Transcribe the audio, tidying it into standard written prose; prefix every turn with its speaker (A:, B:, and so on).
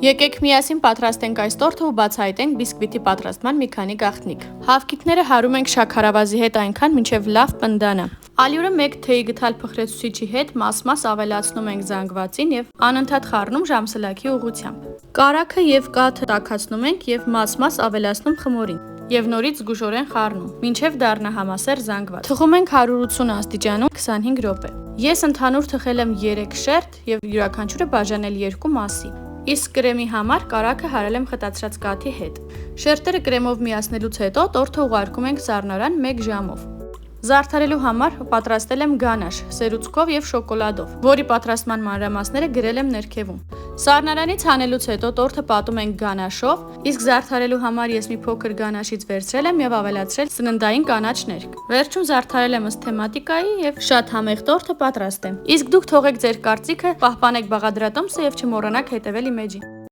A: Եկեք միասին պատրաստենք այս տորթը ու բացահայտենք բիսկվիտի պատրաստման մի քանի գաղտնիք։ Հավկիթները հարում ենք շաքարավազի հետ այնքան, մինչև լավ պնդանա։ Ալյուրը 1 թեյի գդալ փխրեցուցիչի հետ մաս-մաս ավելացնում ենք զանգվածին եւ անընդհատ խառնում ժամսլաքի ուղղությամբ։ Կարագը եւ կաթը տաքացնում ենք եւ մաս-մաս ավելացնում խմորին եւ նորից զգուշորեն խառնում, մինչև դառնա համասեր զանգված։ Թխում ենք 180 աստիճանում 25 րոպե։ Ես ընդհանուր թխել եմ 3 շերտ եւ յուրաքանչյուրը բաժանել 2 մասի։ Իսկ կրեմի համար կարագը հարել եմ խտացրած կաթի հետ։ Շերտերը կրեմով միացնելուց հետո տորթը ուղարկում ենք սառնարան 1 ժամով։ Զարդարելու համար պատրաստել եմ գանաշ սերուցքով եւ շոկոլադով, որի պատրաստման մանրամասները գրել եմ ներքևում։ Սառնարանից հանելուց հետո տորթը պատում ենք գանաշով, իսկ զարդարելու համար ես մի փոքր գանաշից վերցրել եմ եւ ավելացրել սննդային կանաչներ։ Վերջում զարդարել եմ ըստ թեմատիկայի եւ շատ համեղ տորթը պատրաստ է։ Իսկ դուք թողեք ձեր կարծիքը, պահպանեք բաղադրատոմսը եւ չմոռանաք հետեւել իմեջին։